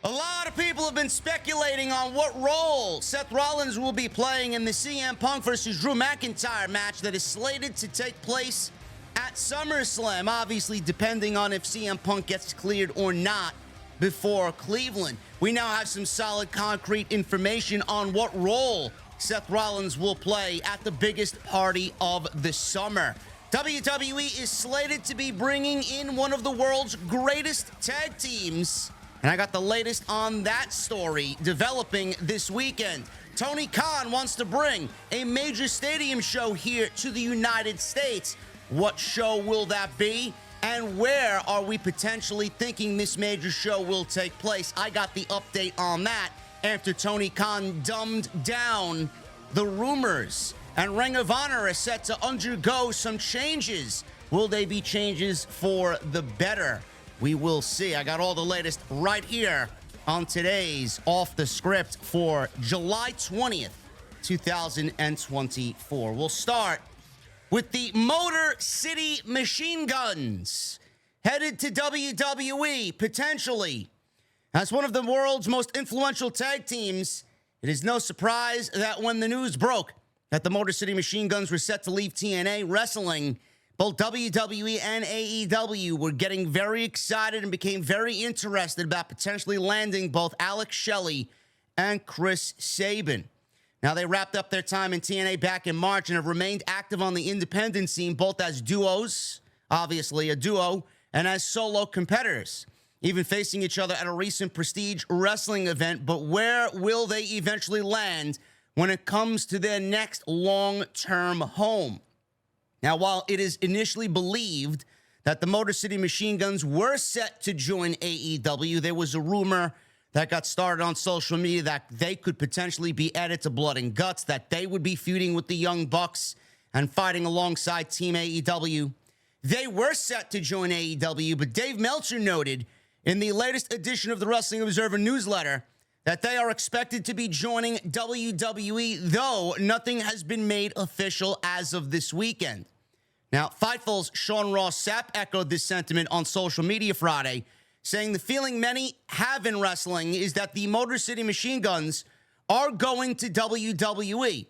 A lot of people have been speculating on what role Seth Rollins will be playing in the CM Punk versus Drew McIntyre match that is slated to take place at SummerSlam, obviously depending on if CM Punk gets cleared or not before Cleveland. We now have some solid concrete information on what role Seth Rollins will play at the biggest party of the summer. WWE is slated to be bringing in one of the world's greatest tag teams, and I got the latest on that story developing this weekend. Tony Khan wants to bring a major stadium show here to the United States. What show will that be? And where are we potentially thinking this major show will take place? I got the update on that after Tony Khan dumbed down the rumors. And Ring of Honor is set to undergo some changes. Will they be changes for the better? We will see. I got all the latest right here on today's Off the Script for July 20th, 2024. We'll start with the Motor City Machine Guns, headed to WWE, potentially. As one of the world's most influential tag teams, it is no surprise that when the news broke that the Motor City Machine Guns were set to leave TNA Wrestling, both WWE and AEW were getting very excited and became very interested about potentially landing both Alex Shelley and Chris Sabin. Now, they wrapped up their time in TNA back in March and have remained active on the independent scene, both as duos, obviously a duo, and as solo competitors, even facing each other at a recent Prestige wrestling event. But where will they eventually land when it comes to their next long-term home? Now, while it is initially believed that the Motor City Machine Guns were set to join AEW, there was a rumor that got started on social media that they could potentially be added to Blood and Guts, that they would be feuding with the Young Bucks and fighting alongside Team AEW. They were set to join AEW, but Dave Meltzer noted in the latest edition of the Wrestling Observer newsletter that they are expected to be joining WWE, though nothing has been made official as of this weekend. Now, Fightful's Sean Ross Sapp echoed this sentiment on social media Friday, saying the feeling many have in wrestling is that the Motor City Machine Guns are going to WWE.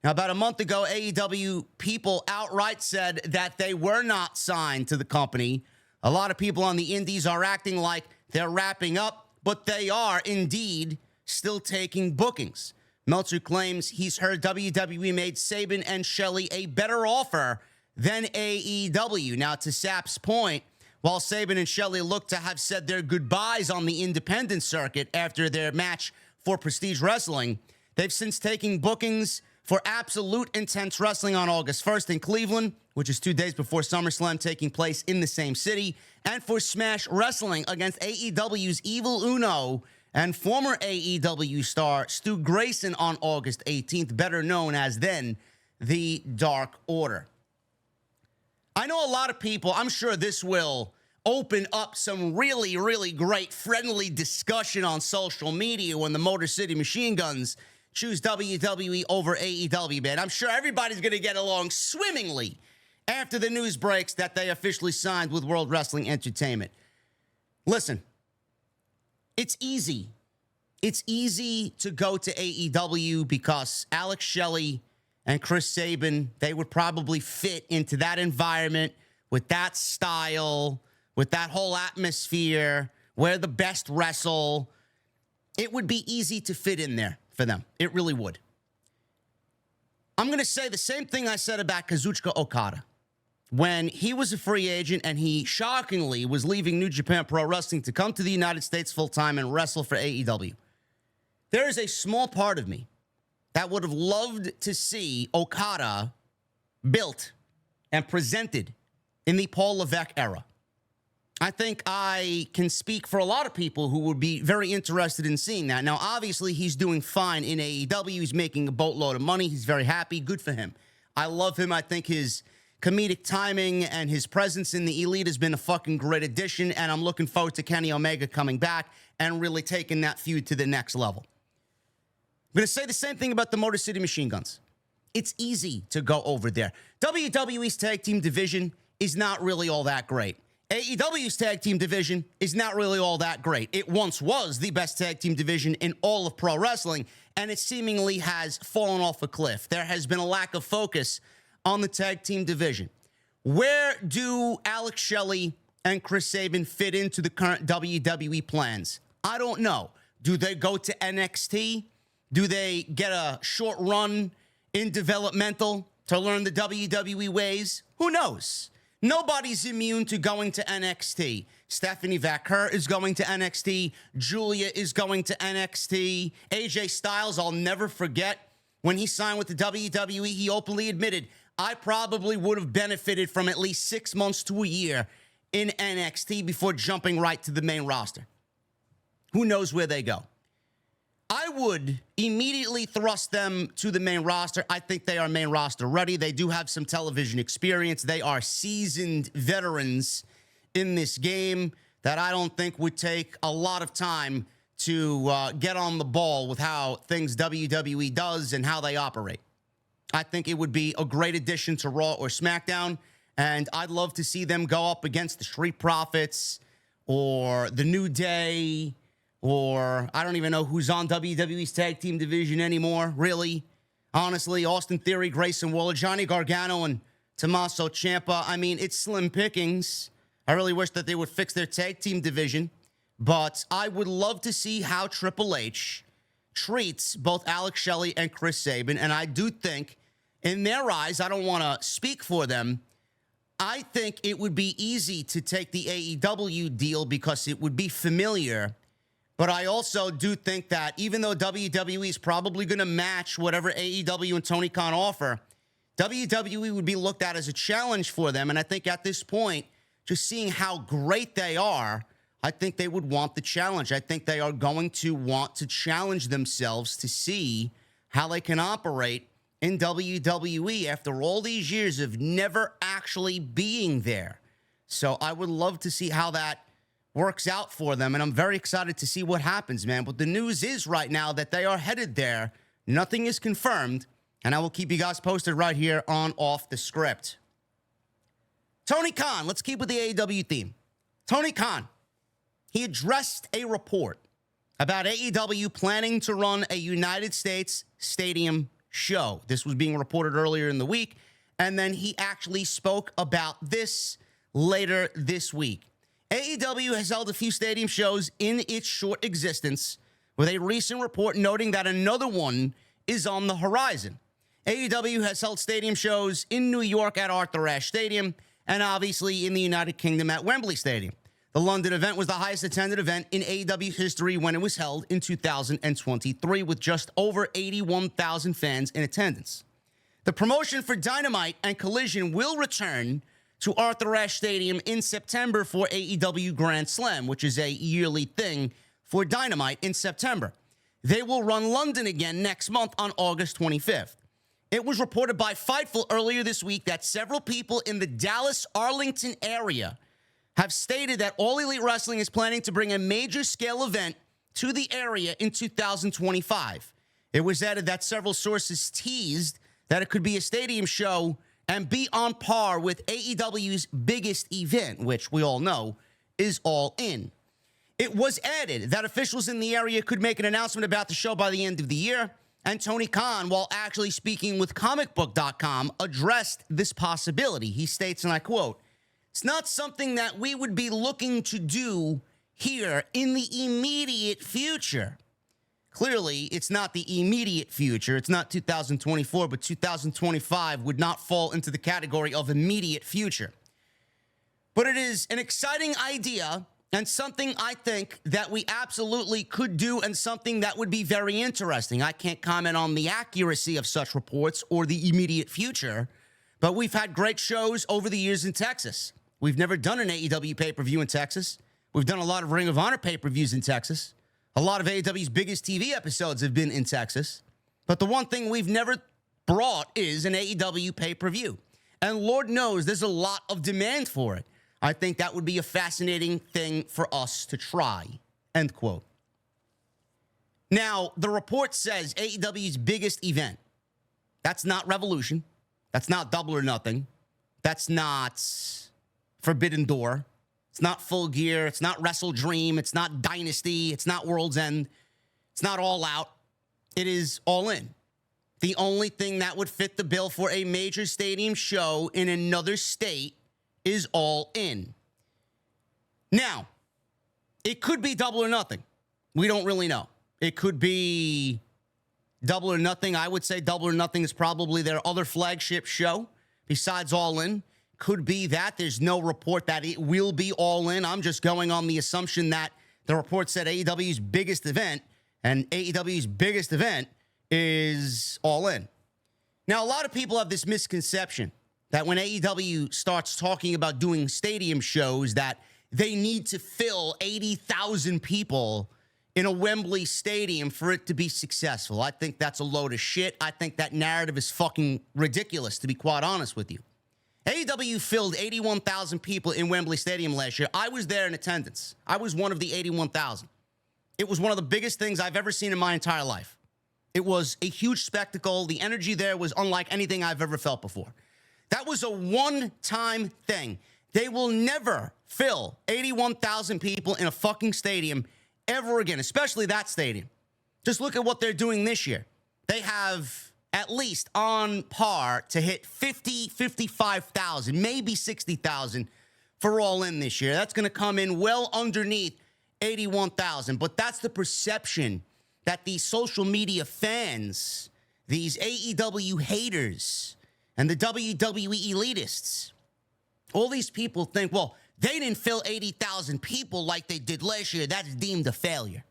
Now, about a month ago, AEW people outright said that they were not signed to the company. A lot of people on the indies are acting like they're wrapping up, but they are indeed still taking bookings. Meltzer claims he's heard WWE made Sabin and Shelley a better offer than AEW. Now, to Sapp's point, while Sabin and Shelley look to have said their goodbyes on the independent circuit after their match for Prestige Wrestling, they've since taken bookings for Absolute Intense Wrestling on August 1st in Cleveland, which is 2 days before SummerSlam taking place in the same city, and for Smash Wrestling against AEW's Evil Uno and former AEW star Stu Grayson on August 18th, better known as then the Dark Order. I know a lot of people, I'm sure this will open up some really, really great friendly discussion on social media when the Motor City Machine Guns choose WWE over AEW, man. I'm sure everybody's going to get along swimmingly after the news breaks that they officially signed with World Wrestling Entertainment. Listen, it's easy. It's easy to go to AEW because Alex Shelley and Chris Sabin, they would probably fit into that environment with that style, with that whole atmosphere, where the best wrestle. It would be easy to fit in there for them. It really would. I'm going to say the same thing I said about Kazuchika Okada. When he was a free agent and he shockingly was leaving New Japan Pro Wrestling to come to the United States full-time and wrestle for AEW, there is a small part of me that would have loved to see Okada built and presented in the Paul Levesque era. I think I can speak for a lot of people who would be very interested in seeing that. Now, obviously, he's doing fine in AEW. He's making a boatload of money. He's very happy. Good for him. I love him. I think his comedic timing and his presence in the Elite has been a fucking great addition, and I'm looking forward to Kenny Omega coming back and really taking that feud to the next level. I'm going to say the same thing about the Motor City Machine Guns. It's easy to go over there. WWE's tag team division is not really all that great. AEW's tag team division is not really all that great. It once was the best tag team division in all of pro wrestling, and it seemingly has fallen off a cliff. There has been a lack of focus on the tag team division. Where do Alex Shelley and Chris Sabin fit into the current WWE plans? I don't know. Do they go to NXT? Do they get a short run in developmental to learn the WWE ways? Who knows? Nobody's immune to going to NXT. Stephanie Vaquer is going to NXT. Julia is going to NXT. AJ Styles, I'll never forget, when he signed with the WWE, he openly admitted, I probably would have benefited from at least 6 months to a year in NXT before jumping right to the main roster. Who knows where they go? I would immediately thrust them to the main roster. I think they are main roster ready. They do have some television experience. They are seasoned veterans in this game that I don't think would take a lot of time to get on the ball with how things WWE does and how they operate. I think it would be a great addition to Raw or SmackDown, and I'd love to see them go up against the Street Profits or the New Day, or I don't even know who's on WWE's tag team division anymore, really. Honestly, Austin Theory, Grayson Waller, Johnny Gargano, and Tommaso Ciampa. I mean, it's slim pickings. I really wish that they would fix their tag team division, but I would love to see how Triple H treats both Alex Shelley and Chris Sabin, and I do think, in their eyes, I don't want to speak for them, I think it would be easy to take the AEW deal because it would be familiar. But I also do think that even though WWE is probably going to match whatever AEW and Tony Khan offer, WWE would be looked at as a challenge for them. And I think at this point, just seeing how great they are, I think they would want the challenge. I think they are going to want to challenge themselves to see how they can operate in WWE after all these years of never actually being there. So I would love to see how that works out for them, and I'm very excited to see what happens, man. But the news is right now that they are headed there. Nothing is confirmed, and I will keep you guys posted right here on Off the Script. Tony Khan, let's keep with the AEW theme. Tony Khan, he addressed a report about AEW planning to run a United States stadium show. This was being reported earlier in the week, and then he actually spoke about this later this week. AEW has held a few stadium shows in its short existence, with a recent report noting that another one is on the horizon. AEW has held stadium shows in New York at Arthur Ashe Stadium, and obviously in the United Kingdom at Wembley Stadium. The London event was the highest attended event in AEW history when it was held in 2023, with just over 81,000 fans in attendance. The promotion for Dynamite and Collision will return to Arthur Ashe Stadium in September for AEW Grand Slam, which is a yearly thing for Dynamite in September. They will run London again next month on August 25th. It was reported by Fightful earlier this week that several people in the Dallas-Arlington area have stated that All Elite Wrestling is planning to bring a major scale event to the area in 2025. It was added that several sources teased that it could be a stadium show and be on par with AEW's biggest event, which we all know is All In. It was added that officials in the area could make an announcement about the show by the end of the year, and Tony Khan, while actually speaking with comicbook.com, addressed this possibility. He states, and I quote, "It's not something that we would be looking to do here in the immediate future." Clearly, it's not the immediate future. It's not 2024, but 2025 would not fall into the category of immediate future. But it is an exciting idea and something I think that we absolutely could do and something that would be very interesting. I can't comment on the accuracy of such reports or the immediate future, but we've had great shows over the years in Texas. We've never done an AEW pay-per-view in Texas. We've done a lot of Ring of Honor pay-per-views in Texas. A lot of AEW's biggest TV episodes have been in Texas. But the one thing we've never brought is an AEW pay-per-view. And Lord knows there's a lot of demand for it. I think that would be a fascinating thing for us to try. End quote. Now, the report says AEW's biggest event. That's not Revolution. That's not Double or Nothing. That's not Forbidden Door. It's not Full Gear. It's not Wrestle Dream. It's not Dynasty. It's not World's End. It's not All Out. It is All In. The only thing that would fit the bill for a major stadium show in another state is All In. Now, it could be Double or Nothing. We don't really know. It could be Double or Nothing. I would say Double or Nothing is probably their other flagship show besides All In. Could be that. There's no report that it will be All In. I'm just going on the assumption that the report said AEW's biggest event, and AEW's biggest event is All In. Now, a lot of people have this misconception that when AEW starts talking about doing stadium shows, that they need to fill 80,000 people in a Wembley stadium for it to be successful. I think that's a load of shit. I think that narrative is fucking ridiculous, to be quite honest with you. AEW filled 81,000 people in Wembley Stadium last year. I was there in attendance. I was one of the 81,000. It was one of the biggest things I've ever seen in my entire life. It was a huge spectacle. The energy there was unlike anything I've ever felt before. That was a one-time thing. They will never fill 81,000 people in a fucking stadium ever again, especially that stadium. Just look at what they're doing this year. They have at least on par to hit 50, 55,000, maybe 60,000 for All In this year. That's going to come in well underneath 81,000. But that's the perception that these social media fans, these AEW haters, and the WWE elitists, all these people think, well, they didn't fill 80,000 people like they did last year. That's deemed a failure.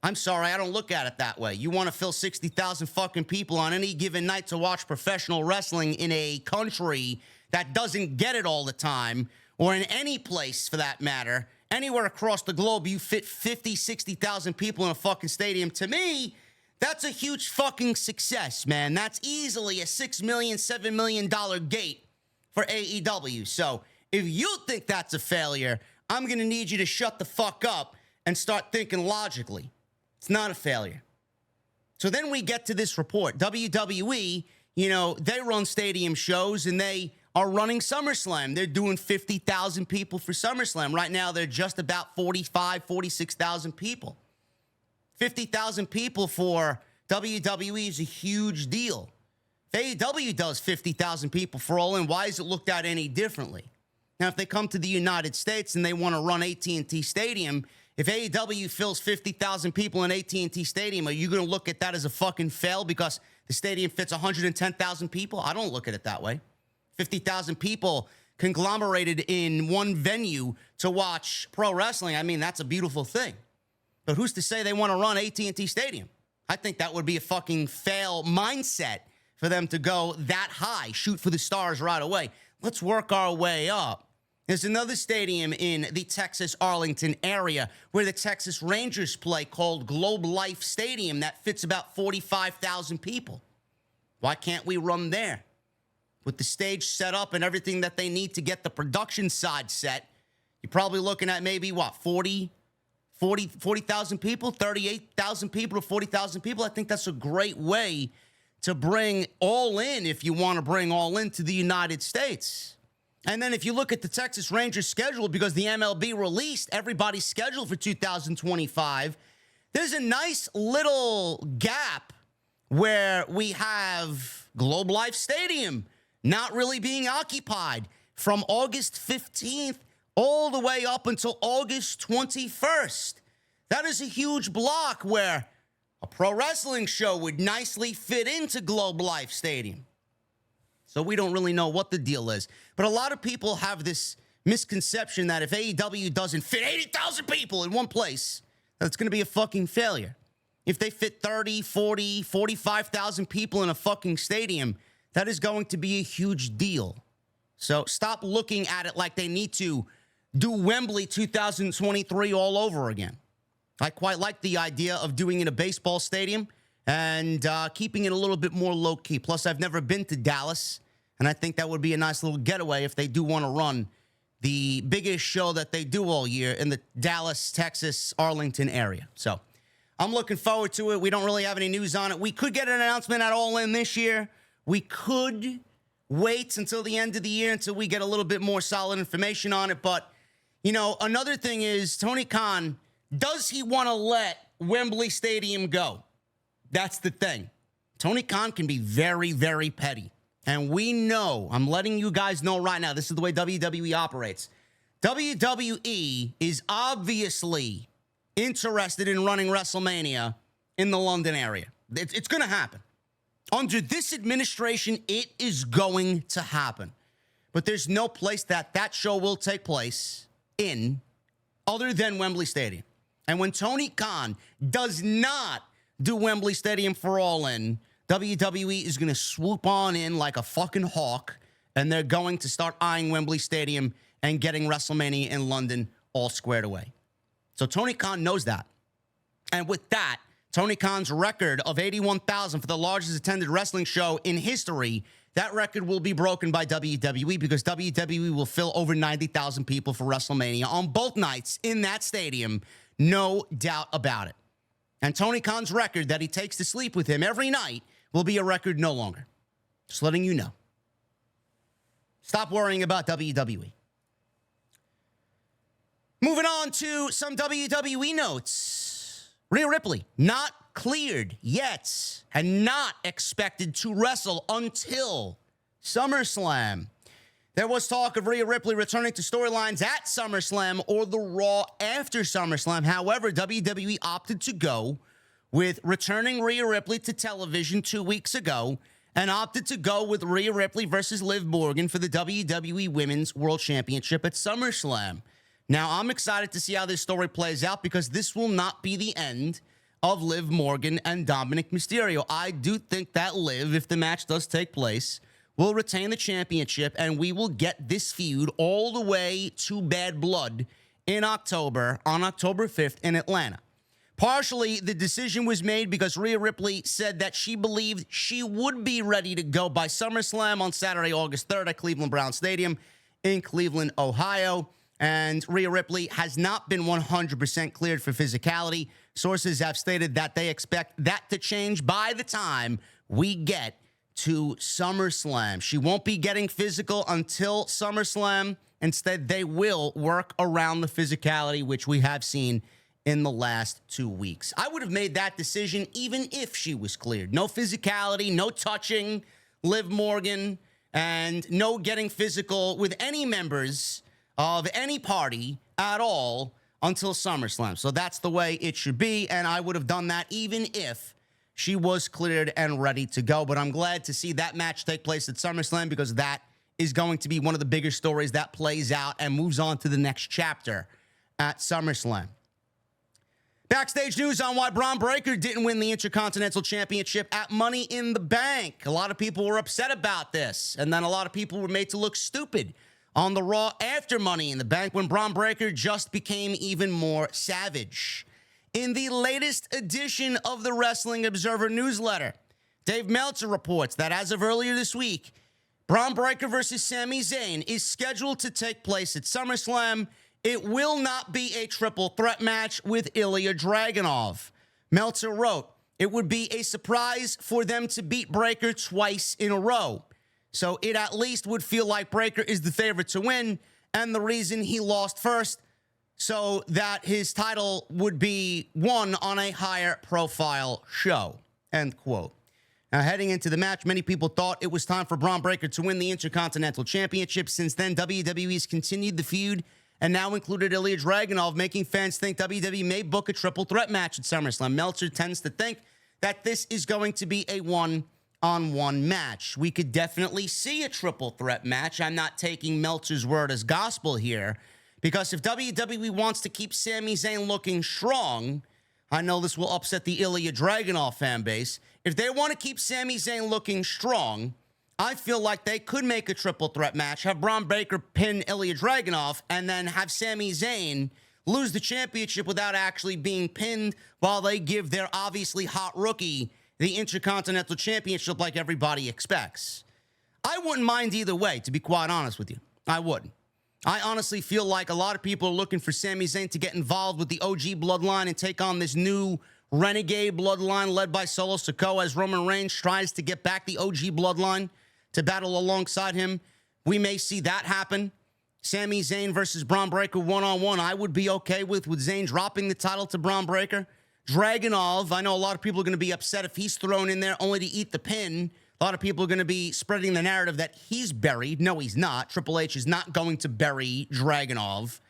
I'm sorry, I don't look at it that way. You want to fill 60,000 fucking people on any given night to watch professional wrestling in a country that doesn't get it all the time, or in any place for that matter, anywhere across the globe, you fit 50, 60,000 people in a fucking stadium. To me, that's a huge fucking success, man. That's easily a $6 million, $7 million gate for AEW. So if you think that's a failure, I'm going to need you to shut the fuck up and start thinking logically. It's not a failure. So then we get to this report. WWE, they run stadium shows and they are running SummerSlam. They're doing 50,000 people for SummerSlam. Right now, they're just about 45, 46,000 people. 50,000 people for WWE is a huge deal. If AEW does 50,000 people for All In, why is it looked at any differently? Now, if they come to the United States and they want to run AT&T Stadium, if AEW fills 50,000 people in AT&T Stadium, are you going to look at that as a fucking fail because the stadium fits 110,000 people? I don't look at it that way. 50,000 people conglomerated in one venue to watch pro wrestling. I mean, that's a beautiful thing. But who's to say they want to run AT&T Stadium? I think that would be a fucking fail mindset for them to go that high, shoot for the stars right away. Let's work our way up. There's another stadium in the Texas Arlington area where the Texas Rangers play called Globe Life Stadium that fits about 45,000 people. Why can't we run there? With the stage set up and everything that they need to get the production side set, you're probably looking at maybe, 40,000 people, 38,000 people to 40,000 people. I think that's a great way to bring All In, if you want to bring All In to the United States. And then if you look at the Texas Rangers schedule, because the MLB released everybody's schedule for 2025, there's a nice little gap where we have Globe Life Stadium not really being occupied from August 15th all the way up until August 21st. That is a huge block where a pro wrestling show would nicely fit into Globe Life Stadium. So we don't really know what the deal is. But a lot of people have this misconception that if AEW doesn't fit 80,000 people in one place, that it's going to be a fucking failure. If they fit 30, 40, 45,000 people in a fucking stadium, that is going to be a huge deal. So stop looking at it like they need to do Wembley 2023 all over again. I quite like the idea of doing it in a baseball stadium and keeping it a little bit more low-key. Plus, I've never been to Dallas, and I think that would be a nice little getaway if they do want to run the biggest show that they do all year in the Dallas, Texas, Arlington area. So I'm looking forward to it. We don't really have any news on it. We could get an announcement at All In this year. We could wait until the end of the year until we get a little bit more solid information on it. But, Another thing is Tony Khan, does he want to let Wembley Stadium go? That's the thing. Tony Khan can be very, very petty. And we know, I'm letting you guys know right now, this is the way WWE operates. WWE is obviously interested in running WrestleMania in the London area. It's going to happen. Under this administration, it is going to happen. But there's no place that show will take place in other than Wembley Stadium. And when Tony Khan does not do Wembley Stadium for All In, WWE is going to swoop on in like a fucking hawk, and they're going to start eyeing Wembley Stadium and getting WrestleMania in London all squared away. So Tony Khan knows that. And with that, Tony Khan's record of 81,000 for the largest attended wrestling show in history, that record will be broken by WWE because WWE will fill over 90,000 people for WrestleMania on both nights in that stadium. No doubt about it. And Tony Khan's record that he takes to sleep with him every night will be a record no longer. Just letting you know. Stop worrying about WWE. Moving on to some WWE notes. Rhea Ripley, not cleared yet and not expected to wrestle until SummerSlam. There was talk of Rhea Ripley returning to storylines at SummerSlam or the Raw after SummerSlam. However, WWE opted to go with returning Rhea Ripley to television 2 weeks ago and opted to go with Rhea Ripley versus Liv Morgan for the WWE Women's World Championship at SummerSlam. Now, I'm excited to see how this story plays out because this will not be the end of Liv Morgan and Dominic Mysterio. I do think that Liv, if the match does take place, will retain the championship, and we will get this feud all the way to Bad Blood in October, on October 5th in Atlanta. Partially, the decision was made because Rhea Ripley said that she believed she would be ready to go by SummerSlam on Saturday, August 3rd at Cleveland Brown Stadium in Cleveland, Ohio. And Rhea Ripley has not been 100% cleared for physicality. Sources have stated that they expect that to change by the time we get to SummerSlam. She won't be getting physical until SummerSlam. Instead, they will work around the physicality, which we have seen in the last 2 weeks. I would have made that decision even if she was cleared. No physicality, no touching Liv Morgan, and no getting physical with any members of any party at all until SummerSlam. So that's the way it should be, and I would have done that even if she was cleared and ready to go. But I'm glad to see that match take place at SummerSlam because that is going to be one of the bigger stories that plays out and moves on to the next chapter at SummerSlam. Backstage news on why Bron Breakker didn't win the Intercontinental Championship at Money in the Bank. A lot of people were upset about this, and then a lot of people were made to look stupid on the Raw after Money in the Bank when Bron Breakker just became even more savage. In the latest edition of the Wrestling Observer newsletter, Dave Meltzer reports that as of earlier this week, Bron Breakker versus Sami Zayn is scheduled to take place at SummerSlam. It will not be a triple threat match with Ilya Dragunov. Meltzer wrote, it would be a surprise for them to beat Breakker twice in a row. So it at least would feel like Breakker is the favorite to win, and the reason he lost first, so that his title would be won on a higher profile show. End quote. Now, heading into the match, many people thought it was time for Bron Breakker to win the Intercontinental Championship. Since then, WWE's continued the feud and now included Ilya Dragunov, making fans think WWE may book a triple threat match at SummerSlam. Meltzer tends to think that this is going to be a one-on-one match. We could definitely see a triple threat match. I'm not taking Meltzer's word as gospel here, because if WWE wants to keep Sami Zayn looking strong, I know this will upset the Ilya Dragunov fan base. If they want to keep Sami Zayn looking strong, I feel like they could make a triple threat match, have Bron Breakker pin Ilya Dragunov, and then have Sami Zayn lose the championship without actually being pinned while they give their obviously hot rookie the Intercontinental Championship like everybody expects. I wouldn't mind either way, to be quite honest with you. I wouldn't. I honestly feel like a lot of people are looking for Sami Zayn to get involved with the OG bloodline and take on this new renegade bloodline led by Solo Sikoa as Roman Reigns tries to get back the OG bloodline to battle alongside him. We may see that happen. Sami Zayn versus Braun Breaker one-on-one, I would be okay with Zayn dropping the title to Braun Breaker. Dragunov, I know a lot of people are going to be upset if he's thrown in there only to eat the pin. A lot of people are going to be spreading the narrative that he's buried. No, he's not. Triple H is not going to bury Dragunov.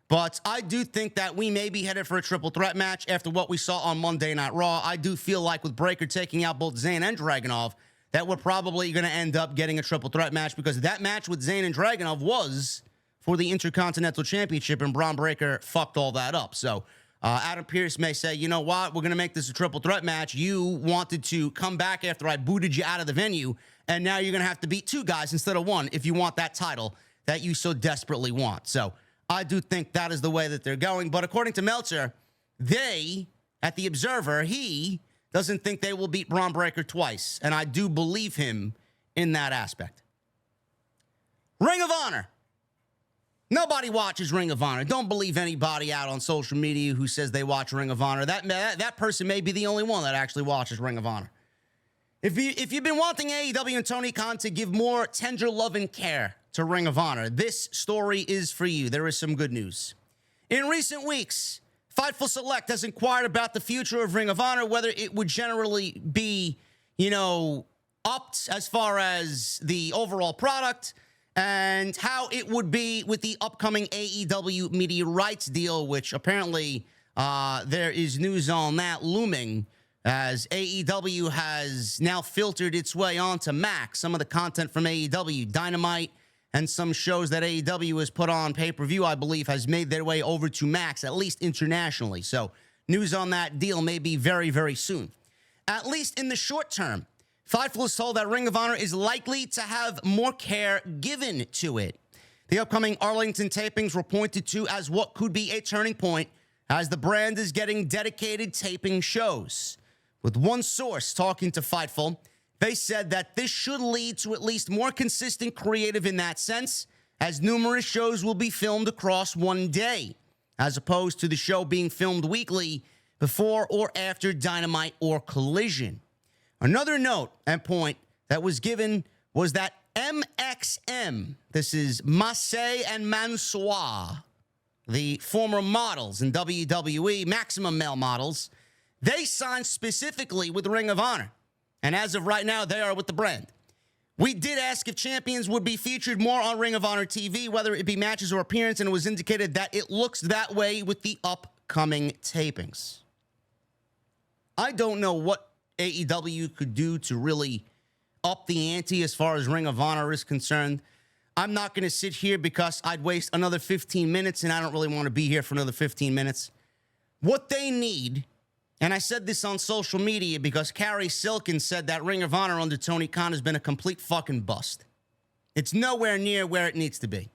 But I do think that we may be headed for a triple threat match after what we saw on Monday Night Raw. I do feel like with Breaker taking out both Zayn and Dragunov, that we're probably going to end up getting a triple threat match, because that match with Zayn and Dragunov was for the Intercontinental Championship, and Braun Breaker fucked all that up. So Adam Pearce may say, you know what, we're going to make this a triple threat match. You wanted to come back after I booted you out of the venue, and now you're going to have to beat two guys instead of one if you want that title that you so desperately want. So I do think that is the way that they're going. But according to Meltzer, they, at the Observer, he doesn't think they will beat Braun Breaker twice. And I do believe him in that aspect. Ring of Honor. Nobody watches Ring of Honor. Don't believe anybody out on social media who says they watch Ring of Honor. That person may be the only one that actually watches Ring of Honor. If you've been wanting AEW and Tony Khan to give more tender love and care to Ring of Honor, this story is for you. There is some good news. In recent weeks, Fightful Select has inquired about the future of Ring of Honor, whether it would generally be, upped as far as the overall product, and how it would be with the upcoming AEW media rights deal, which apparently there is news on that looming, as AEW has now filtered its way onto Max. Some of the content from AEW, Dynamite, and some shows that AEW has put on pay-per-view, I believe, has made their way over to Max, at least internationally. So news on that deal may be very, very soon. At least in the short term, Fightful is told that Ring of Honor is likely to have more care given to it. The upcoming Arlington tapings were pointed to as what could be a turning point, as the brand is getting dedicated taping shows. With one source talking to Fightful, they said that this should lead to at least more consistent creative in that sense, as numerous shows will be filmed across one day, as opposed to the show being filmed weekly before or after Dynamite or Collision. Another note and point that was given was that MXM, this is Massey and Mansour, the former models in WWE, Maximum Male Models, they signed specifically with Ring of Honor. And as of right now, they are with the brand. We did ask if champions would be featured more on Ring of Honor TV, whether it be matches or appearance, and it was indicated that it looks that way with the upcoming tapings. I don't know what AEW could do to really up the ante as far as Ring of Honor is concerned. I'm not going to sit here because I'd waste another 15 minutes, and I don't really want to be here for another 15 minutes. What they need, and I said this on social media because Carrie Silkin said that Ring of Honor under Tony Khan has been a complete fucking bust. It's nowhere near where it needs to be.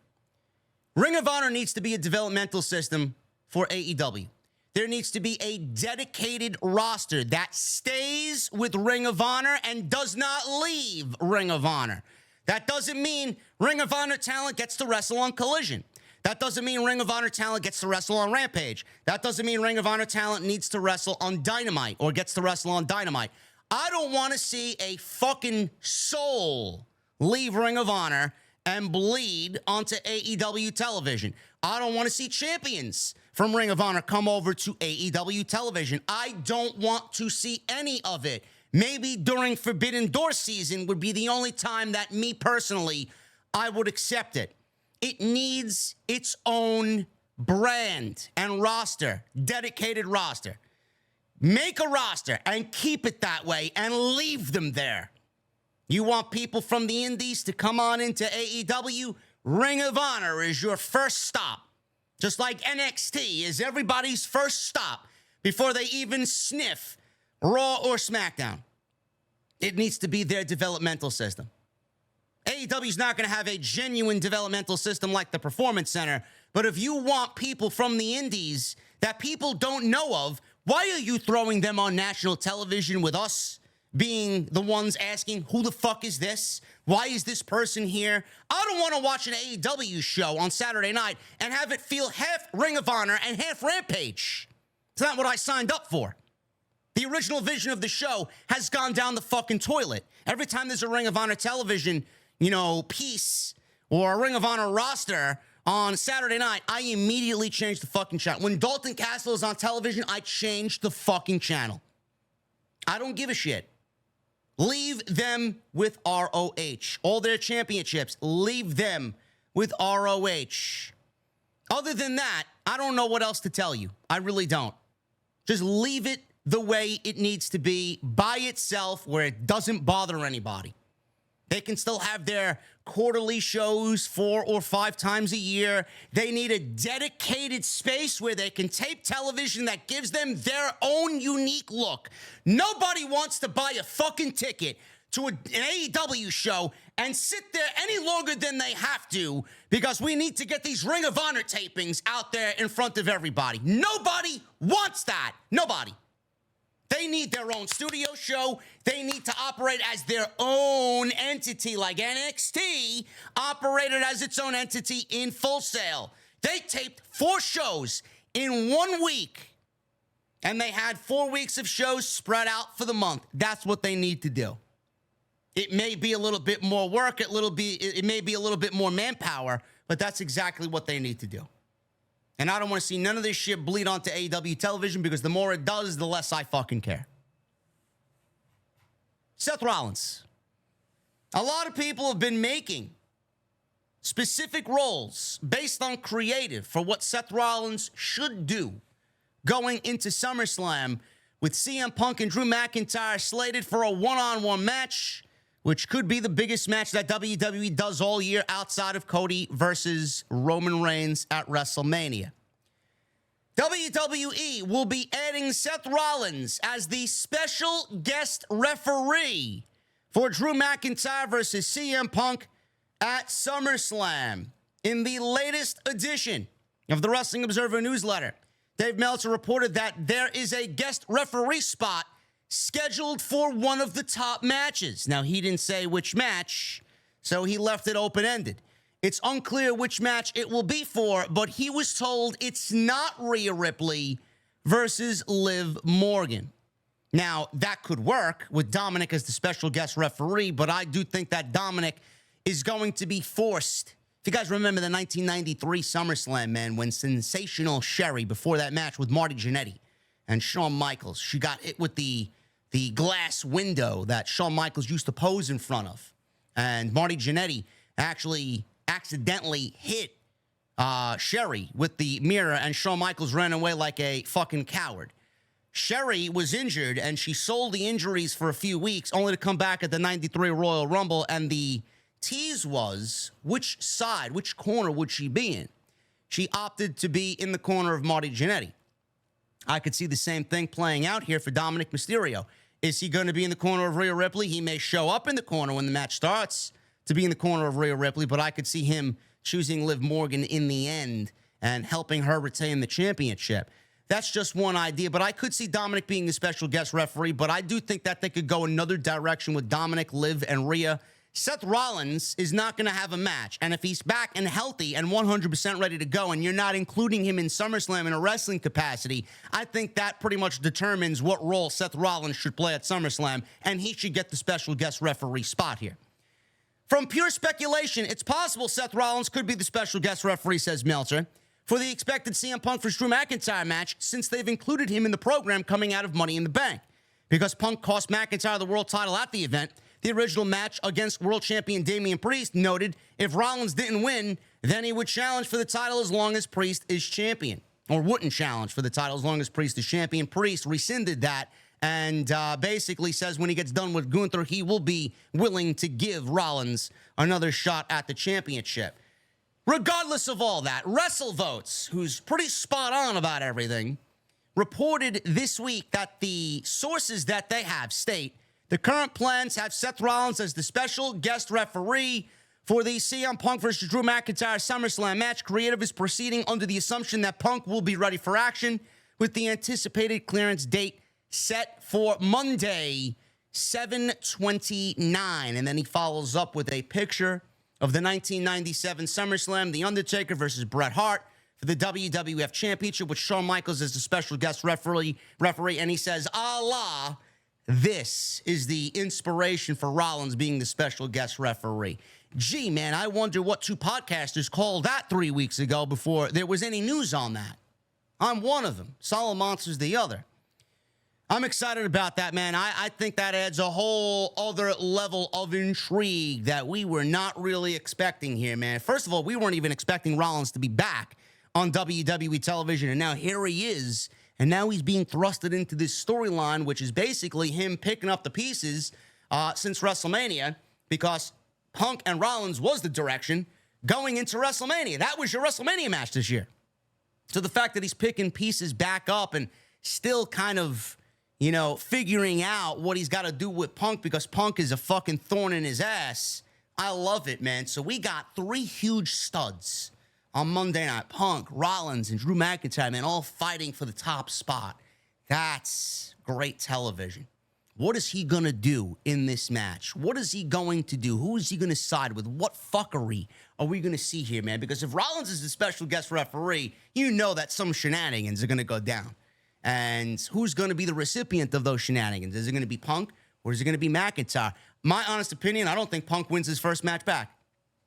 Ring of Honor needs to be a developmental system for AEW. There needs to be a dedicated roster that stays with Ring of Honor and does not leave Ring of Honor. That doesn't mean Ring of Honor talent gets to wrestle on Collision. That doesn't mean Ring of Honor talent gets to wrestle on Rampage. That doesn't mean Ring of Honor talent needs to wrestle on Dynamite or gets to wrestle on Dynamite. I don't want to see a fucking soul leave Ring of Honor and bleed onto AEW television. I don't want to see champions from Ring of Honor come over to AEW television. I don't want to see any of it. Maybe during Forbidden Door season would be the only time that me personally, I would accept it. It needs its own brand and roster, dedicated roster. Make a roster and keep it that way and leave them there. You want people from the indies to come on into AEW? Ring of Honor is your first stop. Just like NXT is everybody's first stop before they even sniff Raw or SmackDown. It needs to be their developmental system. AEW is not going to have a genuine developmental system like the Performance Center, but if you want people from the indies that people don't know of, why are you throwing them on national television with us being the ones asking, who the fuck is this? Why is this person here? I don't want to watch an AEW show on Saturday night and have it feel half Ring of Honor and half Rampage. It's not what I signed up for. The original vision of the show has gone down the fucking toilet. Every time there's a Ring of Honor television, piece or a Ring of Honor roster on Saturday night, I immediately changed the fucking channel. When Dalton Castle is on television, I changed the fucking channel. I don't give a shit. Leave them with ROH. All their championships, leave them with ROH. Other than that, I don't know what else to tell you. I really don't. Just leave it the way it needs to be by itself where it doesn't bother anybody. They can still have their quarterly shows 4 or 5 times a year. They need a dedicated space where they can tape television that gives them their own unique look. Nobody wants to buy a fucking ticket to an AEW show and sit there any longer than they have to because we need to get these Ring of Honor tapings out there in front of everybody. Nobody wants that. Nobody. They need their own studio show. They need to operate as their own entity, like NXT operated as its own entity in Full Sail. They taped 4 shows in 1 week, and they had 4 weeks of shows spread out for the month. That's what they need to do. It may be a little bit more work, it may be a little bit more manpower, but that's exactly what they need to do. And I don't want to see none of this shit bleed onto AEW television because the more it does, the less I fucking care. Seth Rollins. A lot of people have been making specific roles based on creative for what Seth Rollins should do going into SummerSlam with CM Punk and Drew McIntyre slated for a one-on-one match, which could be the biggest match that WWE does all year outside of Cody versus Roman Reigns at WrestleMania. WWE will be adding Seth Rollins as the special guest referee for Drew McIntyre versus CM Punk at SummerSlam. In the latest edition of the Wrestling Observer newsletter, Dave Meltzer reported that there is a guest referee spot scheduled for one of the top matches. Now, he didn't say which match, so he left it open-ended. It's unclear which match it will be for, but he was told it's not Rhea Ripley versus Liv Morgan. Now, that could work with Dominic as the special guest referee, but I do think that Dominic is going to be forced. If you guys remember the 1993 SummerSlam, man, when Sensational Sherry, before that match with Marty Jannetty and Shawn Michaels, she got hit with the glass window that Shawn Michaels used to pose in front of. And Marty Jannetty actually accidentally hit Sherry with the mirror, and Shawn Michaels ran away like a fucking coward. Sherry was injured, and she sold the injuries for a few weeks, only to come back at the 93 Royal Rumble, and the tease was which side, which corner would she be in? She opted to be in the corner of Marty Jannetty. I could see the same thing playing out here for Dominic Mysterio. Is he going to be in the corner of Rhea Ripley? He may show up in the corner when the match starts to be in the corner of Rhea Ripley, but I could see him choosing Liv Morgan in the end and helping her retain the championship. That's just one idea, but I could see Dominic being the special guest referee, but I do think that they could go another direction with Dominic, Liv, and Rhea. Seth Rollins is not going to have a match, and if he's back and healthy and 100% ready to go, and you're not including him in SummerSlam in a wrestling capacity, I think that pretty much determines what role Seth Rollins should play at SummerSlam, and he should get the special guest referee spot here. From pure speculation, it's possible Seth Rollins could be the special guest referee, says Meltzer, for the expected CM Punk vs. Drew McIntyre match, since they've included him in the program coming out of Money in the Bank. Because Punk cost McIntyre the world title at the event, the original match against world champion Damian Priest noted if Rollins didn't win, then he would challenge for the title as long as Priest is champion. Or wouldn't challenge for the title as long as Priest is champion. Priest rescinded that and basically says when he gets done with Gunther, he will be willing to give Rollins another shot at the championship. Regardless of all that, WrestleVotes, who's pretty spot on about everything, reported this week that the sources that they have state the current plans have Seth Rollins as the special guest referee for the CM Punk vs. Drew McIntyre SummerSlam match. Creative is proceeding under the assumption that Punk will be ready for action, with the anticipated clearance date set for Monday, 7/29. And then he follows up with a picture of the 1997 SummerSlam, The Undertaker versus Bret Hart for the WWF Championship, with Shawn Michaels as the special guest referee, and he says, Allah, this is the inspiration for Rollins being the special guest referee. Gee, man, I wonder what two podcasters called that 3 weeks ago before there was any news on that. I'm one of them. Solid Monster's the other. I'm excited about that, man. I think that adds a whole other level of intrigue that we were not really expecting here, man. First of all, we weren't even expecting Rollins to be back on WWE television, and now here he is, and now he's being thrusted into this storyline, which is basically him picking up the pieces since WrestleMania, because Punk and Rollins was the direction going into WrestleMania. That was your WrestleMania match this year. So the fact that he's picking pieces back up and still kind of, you know, figuring out what he's got to do with Punk, because Punk is a fucking thorn in his ass. I love it, man. So we got 3 huge studs on Monday night. Punk, Rollins, and Drew McIntyre, man, all fighting for the top spot. That's great television. What is he going to do in this match? What is he going to do? Who is he going to side with? What fuckery are we going to see here, man? Because if Rollins is the special guest referee, you know that some shenanigans are going to go down. And who's going to be the recipient of those shenanigans? Is it going to be Punk or is it going to be McIntyre? My honest opinion, I don't think Punk wins his first match back.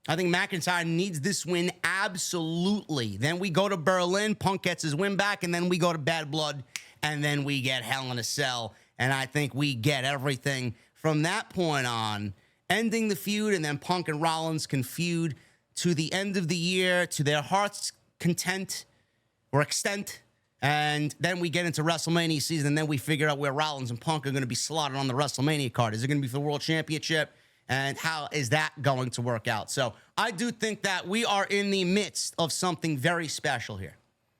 I think McIntyre needs this win absolutely. Then we go to Berlin, Punk gets his win back, and then we go to Bad Blood, and then we get Hell in a Cell. And I think we get everything from that point on, ending the feud, and then Punk and Rollins can feud to the end of the year, to their heart's content or extent. And then we get into WrestleMania season, and then we figure out where Rollins and Punk are going to be slotted on the WrestleMania card. Is it going to be for the World Championship? And how is that going to work out? So I do think that we are in the midst of something very special here.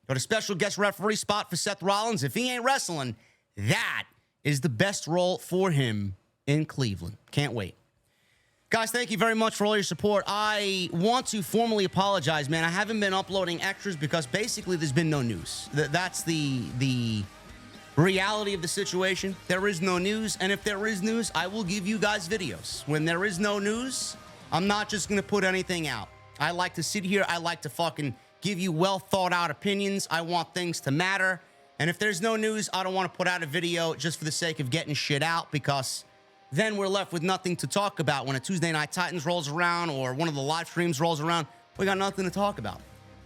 Got a special guest referee spot for Seth Rollins. If he ain't wrestling, that is the best role for him in Cleveland. Can't wait. Guys, thank you very much for all your support. I want to formally apologize, man. I haven't been uploading extras because basically there's been no news. That's the reality of the situation. There is no news, and if there is news, I will give you guys videos. When there is no news, I'm not just going to put anything out. I like to sit here. I like to fucking give you well thought out opinions. I want things to matter. And if there's no news, I don't want to put out a video just for the sake of getting shit out, because then we're left with nothing to talk about. When a Tuesday Night Titans rolls around or one of the live streams rolls around, we got nothing to talk about.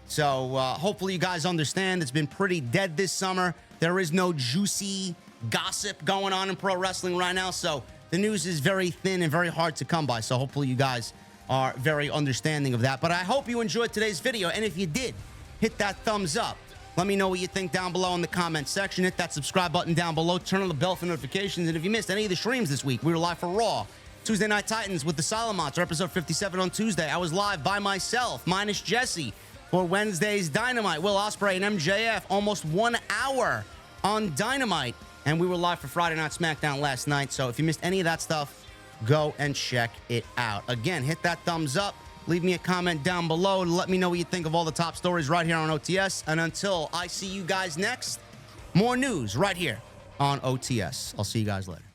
So hopefully you guys understand it's been pretty dead this summer. There is no juicy gossip going on in pro wrestling right now. So the news is very thin and very hard to come by. So hopefully you guys are very understanding of that. But I hope you enjoyed today's video. And if you did, hit that thumbs up. Let me know what you think down below in the comment section. Hit that subscribe button down below. Turn on the bell for notifications. And if you missed any of the streams this week, we were live for Raw, Tuesday Night Titans with the Solid Monster, episode 57 on Tuesday. I was live by myself, minus Jesse, for Wednesday's Dynamite. Will Ospreay and MJF, almost 1 hour on Dynamite. And we were live for Friday Night SmackDown last night. So if you missed any of that stuff, go and check it out. Again, hit that thumbs up. Leave me a comment down below to let me know what you think of all the top stories right here on OTS. And until I see you guys next, more news right here on OTS. I'll see you guys later.